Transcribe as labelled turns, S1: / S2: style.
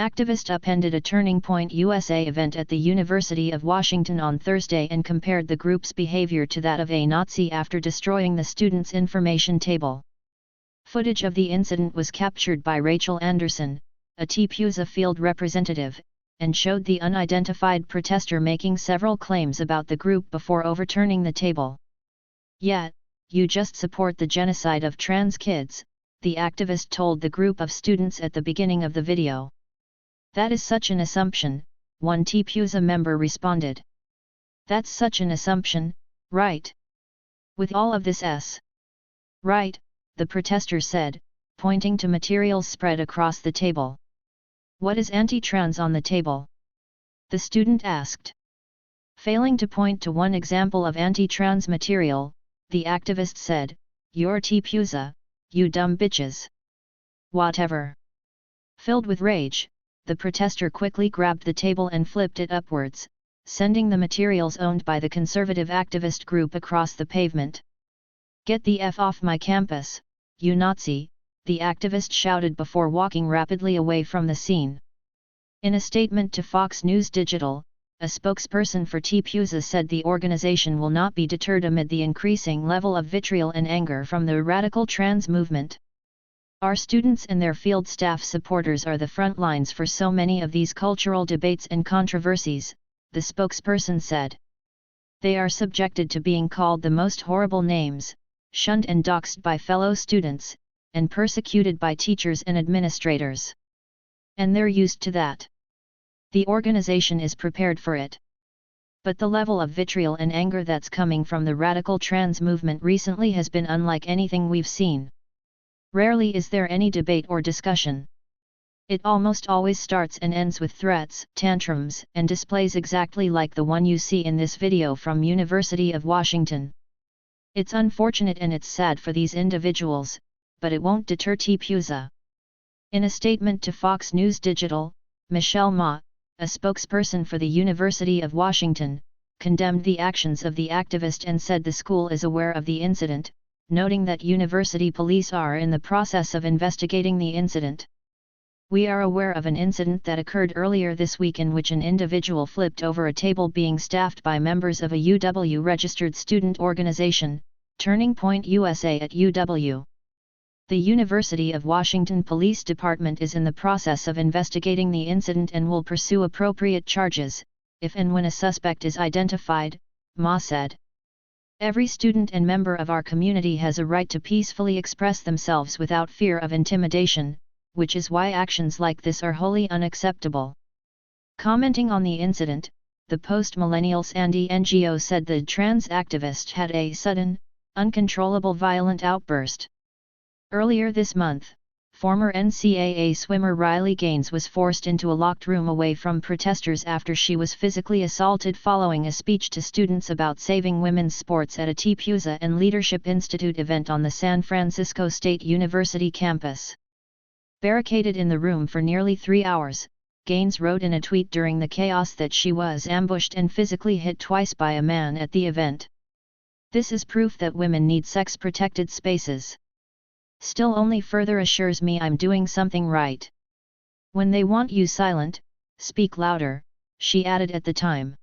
S1: activist upended a Turning Point USA event at the University of Washington on Thursday and compared the group's behavior to that of a Nazi after destroying the students' information table. Footage of the incident was captured by Rachel Anderson, a TPUSA field representative, and showed the unidentified protester making several claims about the group before overturning the table. "Yet, you just support the genocide of trans kids," the activist told the group of students at the beginning of the video. "That is such an assumption," one TPUSA member responded. "That's such an assumption, right? With all of this s. Right," the protester said, pointing to materials spread across the table. "What is anti-trans on the table?" the student asked. Failing to point to one example of anti-trans material, the activist said, "You're TPUSA, you dumb bitches. Whatever." Filled with rage, the protester quickly grabbed the table and flipped it upwards, sending the materials owned by the conservative activist group across the pavement. "Get the F off my campus, you Nazi," the activist shouted before walking rapidly away from the scene. In a statement to Fox News Digital, a spokesperson for TPUSA said the organization will not be deterred amid the increasing level of vitriol and anger from the radical trans movement. "Our students and their field staff supporters are the front lines for so many of these cultural debates and controversies," the spokesperson said. "They are subjected to being called the most horrible names, shunned and doxxed by fellow students, and persecuted by teachers and administrators. And they're used to that. The organization is prepared for it. But the level of vitriol and anger that's coming from the radical trans movement recently has been unlike anything we've seen. Rarely is there any debate or discussion. It almost always starts and ends with threats, tantrums, and displays exactly like the one you see in this video from University of Washington. It's unfortunate and it's sad for these individuals, but it won't deter TPUSA." In a statement to Fox News Digital, Michelle Ma, a spokesperson for the University of Washington, condemned the actions of the activist and said the school is aware of the incident, noting that university police are in the process of investigating the incident. "We are aware of an incident that occurred earlier this week in which an individual flipped over a table being staffed by members of a UW-registered student organization, Turning Point USA at UW. The University of Washington Police Department is in the process of investigating the incident and will pursue appropriate charges, if and when a suspect is identified," Ma said. "Every student and member of our community has a right to peacefully express themselves without fear of intimidation, which is why actions like this are wholly unacceptable." Commenting on the incident, the post-millennial Sandy NGO said the trans activist had a sudden, uncontrollable violent outburst. Earlier this month, former NCAA swimmer Riley Gaines was forced into a locked room away from protesters after she was physically assaulted following a speech to students about saving women's sports at a TPUSA and Leadership Institute event on the San Francisco State University campus. Barricaded in the room for nearly 3 hours, Gaines wrote in a tweet during the chaos that she was ambushed and physically hit twice by a man at the event. "This is proof that women need sex-protected spaces. Still only further assures me I'm doing something right. When they want you silent, speak louder," she added at the time.